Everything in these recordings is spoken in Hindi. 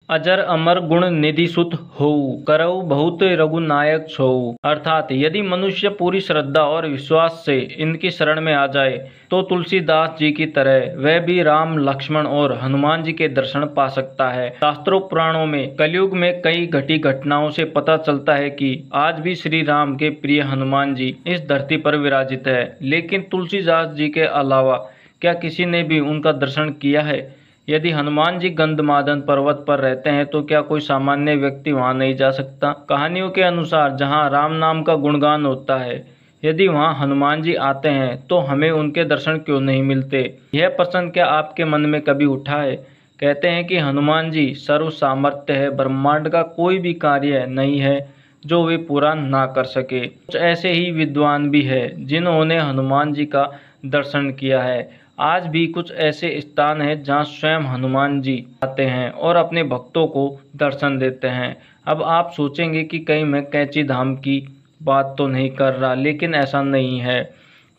अजर अमर गुण निधि सुत होऊ, करऊ बहुत रघुनायक छोऊ। अर्थात यदि मनुष्य पूरी श्रद्धा और विश्वास से इनकी शरण में आ जाए तो तुलसीदास जी की तरह वह भी राम, लक्ष्मण और हनुमान जी के दर्शन पा सकता है। शास्त्रों पुराणों में कलयुग में कई घटी घटनाओं से पता चलता है कि आज भी श्री राम के प्रिय हनुमान जी इस धरती पर विराजित है। लेकिन तुलसीदास जी के अलावा क्या किसी ने भी उनका दर्शन किया है? यदि हनुमान जी गंधमादन पर्वत पर रहते हैं तो क्या कोई सामान्य व्यक्ति वहां नहीं जा सकता? कहानियों के अनुसार जहां राम नाम का गुणगान होता है, यदि वहां हनुमान जी आते हैं तो हमें उनके दर्शन क्यों नहीं मिलते? यह प्रश्न क्या आपके मन में कभी उठा है? कहते हैं कि हनुमान जी सर्व सामर्थ्य है, ब्रह्मांड का कोई भी कार्य नहीं है जो वे पूरा ना कर सके। कुछ ऐसे ही विद्वान भी है जिन्होंने हनुमान जी का दर्शन किया है। आज भी कुछ ऐसे स्थान हैं जहां स्वयं हनुमान जी आते हैं और अपने भक्तों को दर्शन देते हैं। अब आप सोचेंगे कि कहीं मैं कैंची धाम की बात तो नहीं कर रहा, लेकिन ऐसा नहीं है।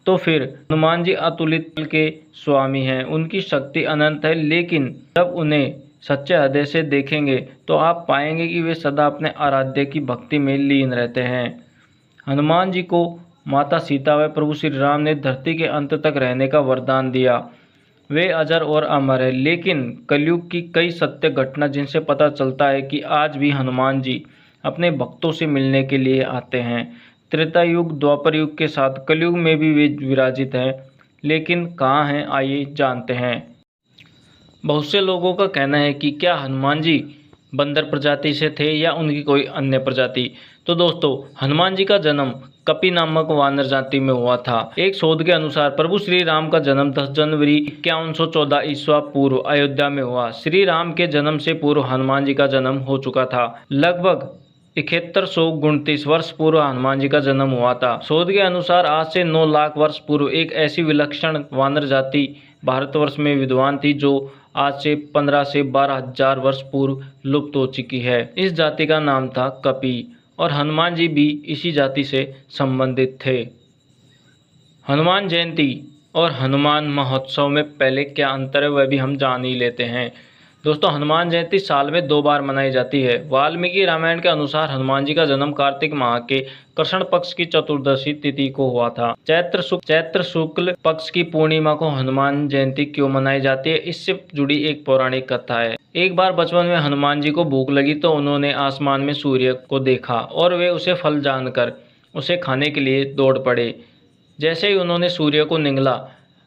तो फिर हनुमान जी अतुलित बल के स्वामी हैं, उनकी शक्ति अनंत है, लेकिन जब उन्हें सच्चे हृदय से देखेंगे तो आप पाएंगे कि वे सदा अपने आराध्य की भक्ति में लीन रहते हैं। हनुमान जी को माता सीता व प्रभु श्री राम ने धरती के अंत तक रहने का वरदान दिया। वे अजर और अमर है, लेकिन कलयुग की कई सत्य घटना जिनसे पता चलता है कि आज भी हनुमान जी अपने भक्तों से मिलने के लिए आते हैं। त्रेता युग, द्वापर युग के साथ कलयुग में भी वे विराजित हैं, लेकिन कहाँ हैं आइए जानते हैं। बहुत से लोगों का कहना है कि क्या हनुमान जी बंदर प्रजाति से थे या उनकी कोई अन्य प्रजाति। तो दोस्तों, हनुमान जी का जन्म कपि नामक वानर जाति में हुआ था। एक शोध के अनुसार प्रभु श्री राम का जन्म 10 जनवरी 5114 ईस्वा पूर्व अयोध्या में हुआ। श्री राम के जन्म से पूर्व हनुमान जी का जन्म हो चुका था। लगभग 7129 वर्ष पूर्व हनुमान जी का जन्म हुआ था। शोध के अनुसार आज से 9 लाख वर्ष पूर्व एक ऐसी विलक्षण वानर जाति भारतवर्ष में विद्वान थी जो आज से 15 से 12 हजार वर्ष पूर्व लुप्त हो चुकी है। इस जाति का नाम था कपि और हनुमान जी भी इसी जाति से संबंधित थे। हनुमान जयंती और हनुमान महोत्सव में पहले क्या अंतर है वह भी हम जान ही लेते हैं। दोस्तों, हनुमान जयंती साल में 2 बार मनाई जाती है। वाल्मीकि रामायण के अनुसार हनुमान जी का जन्म कार्तिक माह के कृष्ण पक्ष की चतुर्दशी तिथि को हुआ था। चैत्र शुक्ल पक्ष की पूर्णिमा को हनुमान जयंती क्यों मनाई जाती है, इससे जुड़ी एक पौराणिक कथा है। एक बार बचपन में हनुमान जी को भूख लगी तो उन्होंने आसमान में सूर्य को देखा और वे उसे फल जानकर उसे खाने के लिए दौड़ पड़े। जैसे ही उन्होंने सूर्य को निगला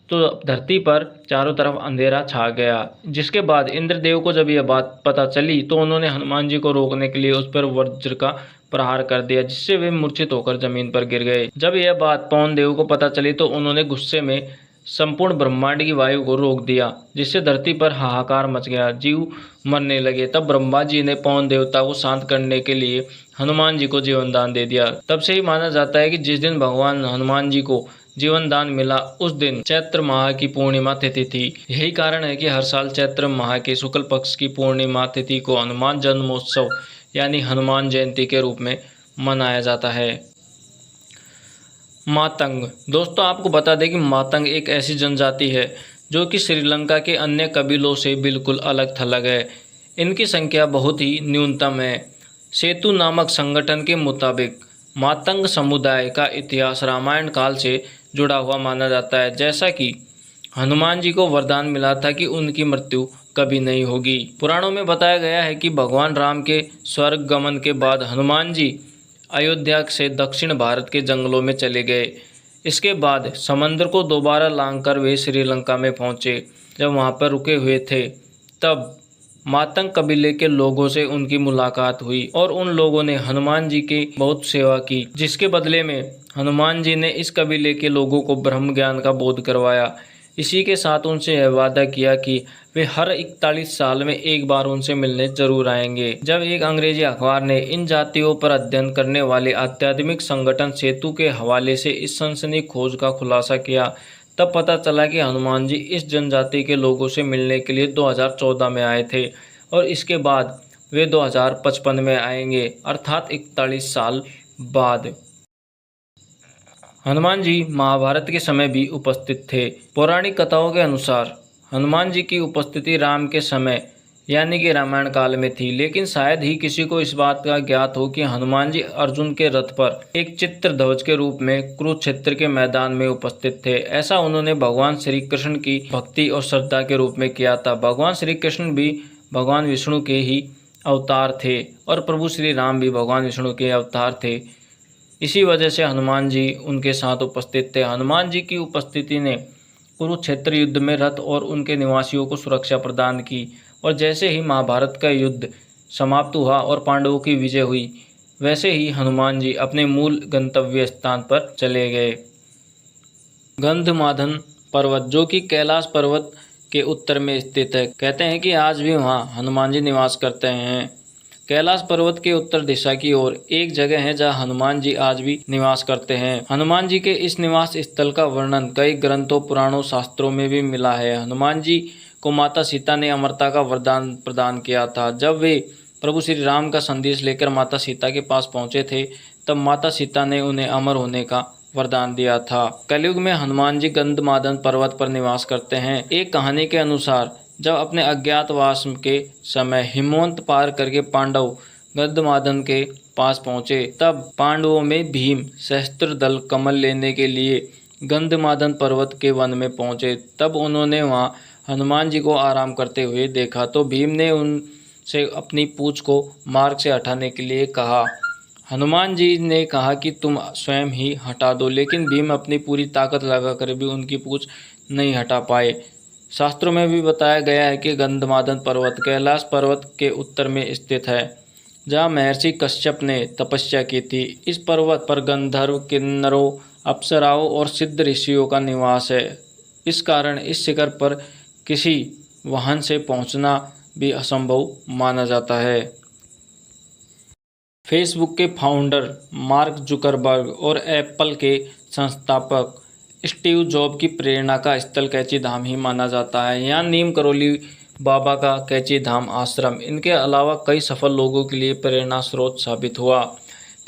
तो धरती पर चारों तरफ अंधेरा छा गया। जिसके बाद इंद्रदेव को जब यह बात पता चली तो उन्होंने हनुमान जी को रोकने के लिए उस पर वज्र का प्रहार कर दिया, जिससे वे मूर्छित होकर जमीन पर गिर गए। जब यह बात पवन देव को पता चली तो उन्होंने गुस्से में संपूर्ण ब्रह्मांड की वायु को रोक दिया, जिससे धरती पर हाहाकार मच गया, जीव मरने लगे। तब ब्रह्मा जी ने पवन देवता को शांत करने के लिए हनुमान जी को जीवन दान दे दिया। तब से ही माना जाता है कि जिस दिन भगवान हनुमान जी को जीवन दान मिला उस दिन चैत्र माह की पूर्णिमा तिथि थी। यही कारण है कि हर साल चैत्र माह के शुक्ल पक्ष की पूर्णिमा तिथि को हनुमान जन्मोत्सव यानी हनुमान जयंती के रूप में मनाया जाता है। मातंग। दोस्तों, आपको बता दें कि मातंग एक ऐसी जनजाति है जो कि श्रीलंका के अन्य कबीलों से बिल्कुल अलग थलग है। इनकी संख्या बहुत ही न्यूनतम है। सेतु नामक संगठन के मुताबिक मातंग समुदाय का इतिहास रामायण काल से जुड़ा हुआ माना जाता है। जैसा कि हनुमान जी को वरदान मिला था कि उनकी मृत्यु कभी नहीं होगी। पुराणों में बताया गया है कि भगवान राम के स्वर्ग गमन के बाद हनुमान जी अयोध्या से दक्षिण भारत के जंगलों में चले गए। इसके बाद समंदर को दोबारा लांघकर वे श्रीलंका में पहुंचे। जब वहां पर रुके हुए थे तब मातंग कबीले के लोगों से उनकी मुलाकात हुई और उन लोगों ने हनुमान जी की बहुत सेवा की, जिसके बदले में हनुमान जी ने इस कबीले के लोगों को ब्रह्म ज्ञान का बोध करवाया। इसी के साथ उनसे यह वादा किया कि वे हर 41 साल में एक बार उनसे मिलने जरूर आएंगे। जब एक अंग्रेजी अखबार ने इन जातियों पर अध्ययन करने वाले आध्यात्मिक संगठन सेतु के हवाले से इस सनसनी खोज का खुलासा किया, तब पता चला कि हनुमान जी इस जनजाति के लोगों से मिलने के लिए 2014 में आए थे और इसके बाद वे 2055 में आएंगे, अर्थात 41 साल बाद। हनुमान जी महाभारत के समय भी उपस्थित थे। पौराणिक कथाओं के अनुसार हनुमान जी की उपस्थिति राम के समय यानी कि रामायण काल में थी। लेकिन शायद ही किसी को इस बात का ज्ञात हो कि हनुमान जी अर्जुन के रथ पर एक चित्र ध्वज के रूप में कुरुक्षेत्र के मैदान में उपस्थित थे। ऐसा उन्होंने भगवान श्री कृष्ण की भक्ति और श्रद्धा के रूप में किया था। भगवान श्री कृष्ण भी भगवान विष्णु के ही अवतार थे और प्रभु श्री राम भी भगवान विष्णु के अवतार थे। इसी वजह से हनुमान जी उनके साथ उपस्थित थे। हनुमान जी की उपस्थिति ने कुरुक्षेत्र युद्ध में रथ और उनके निवासियों को सुरक्षा प्रदान की। और जैसे ही महाभारत का युद्ध समाप्त हुआ और पांडवों की विजय हुई, वैसे ही हनुमान जी अपने मूल गंतव्य स्थान पर चले गए। गंधमादन पर्वत, जो कि कैलाश पर्वत के उत्तर में स्थित है, कहते हैं कि आज भी वहाँ हनुमान जी निवास करते हैं। कैलाश पर्वत के उत्तर दिशा की ओर एक जगह है जहाँ हनुमान जी आज भी निवास करते हैं। हनुमान जी के इस निवास स्थल का वर्णन कई ग्रंथों, पुराणों, शास्त्रों में भी मिला है। हनुमान जी को माता सीता ने अमरता का वरदान प्रदान किया था। जब वे प्रभु श्री राम का संदेश लेकर माता सीता के पास पहुंचे थे, तब माता सीता ने उन्हें अमर होने का वरदान दिया था। कलयुग में हनुमान जी गंधमादन पर्वत पर निवास करते हैं। एक कहानी के अनुसार जब अपने अज्ञातवास के समय हिमवंत पार करके पांडव गंधमादन के पास पहुंचे, तब पांडवों में भीम सहस्त्र दल कमल लेने के लिए गंधमादन पर्वत के वन में पहुंचे। तब उन्होंने वहां हनुमान जी को आराम करते हुए देखा तो भीम ने उनसे अपनी पूंछ को मार्ग से हटाने के लिए कहा। हनुमान जी ने कहा कि तुम स्वयं ही हटा दो, लेकिन भीम अपनी पूरी ताकत लगाकर भी उनकी पूंछ नहीं हटा पाए। शास्त्रों में भी बताया गया है कि गंधमादन पर्वत कैलाश पर्वत के उत्तर में स्थित है, जहाँ महर्षि कश्यप ने तपस्या की थी। इस पर्वत पर गंधर्व, किन्नरों, अप्सराओं और सिद्ध ऋषियों का निवास है। इस कारण इस शिखर पर किसी वाहन से पहुंचना भी असंभव माना जाता है। फेसबुक के फाउंडर मार्क जुकरबर्ग और एप्पल के संस्थापक स्टीव जॉब की प्रेरणा का स्थल कैची धाम ही माना जाता है। यहाँ नीम करोली बाबा का कैची धाम आश्रम इनके अलावा कई सफल लोगों के लिए प्रेरणा स्रोत साबित हुआ।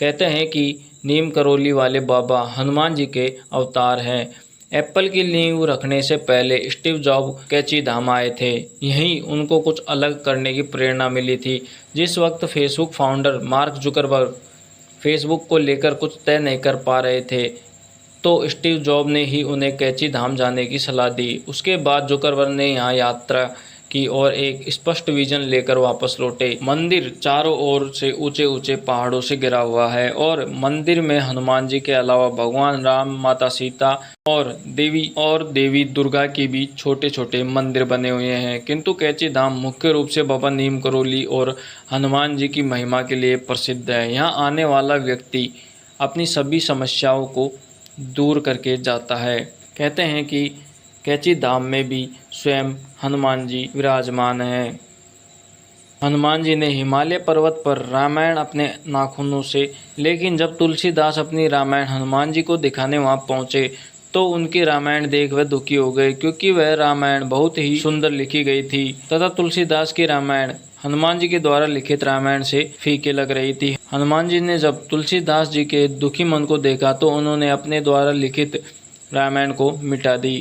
कहते हैं कि नीम करोली वाले बाबा हनुमान जी के अवतार हैं। एप्पल की नींव रखने से पहले स्टीव जॉब कैची धाम आए थे। यहीं उनको कुछ अलग करने की प्रेरणा मिली थी। जिस वक्त Facebook founder mark Zuckerberg Facebook को लेकर कुछ तय नहीं कर पा रहे थे, तो स्टीव जॉब ने ही उन्हें कैची धाम जाने की सलाह दी। उसके बाद जुकरबर्ग ने यहाँ यात्रा की और एक स्पष्ट विजन लेकर वापस लौटे। मंदिर चारों ओर से ऊंचे ऊंचे पहाड़ों से घिरा हुआ है और मंदिर में हनुमान जी के अलावा भगवान राम, माता सीता और देवी दुर्गा के भी छोटे छोटे मंदिर बने हुए हैं। किंतु कैची धाम मुख्य रूप से बाबा नीम करोली और हनुमान जी की महिमा के लिए प्रसिद्ध है। यहाँ आने वाला व्यक्ति अपनी सभी समस्याओं को दूर करके जाता है। कहते हैं कि कैची धाम में भी स्वयं हनुमान जी विराजमान हैं। हनुमान जी ने हिमालय पर्वत पर रामायण अपने नाखूनों से, लेकिन जब तुलसीदास अपनी रामायण हनुमान जी को दिखाने वहां पहुंचे तो उनकी रामायण देख वह दुखी हो गए, क्योंकि वह रामायण बहुत ही सुंदर लिखी गई थी तथा तुलसीदास की रामायण हनुमान जी के द्वारा लिखित रामायण से फीके लग रही थी। हनुमान जी ने जब तुलसीदास जी के दुखी मन को देखा तो उन्होंने अपने द्वारा लिखित रामायण को मिटा दी।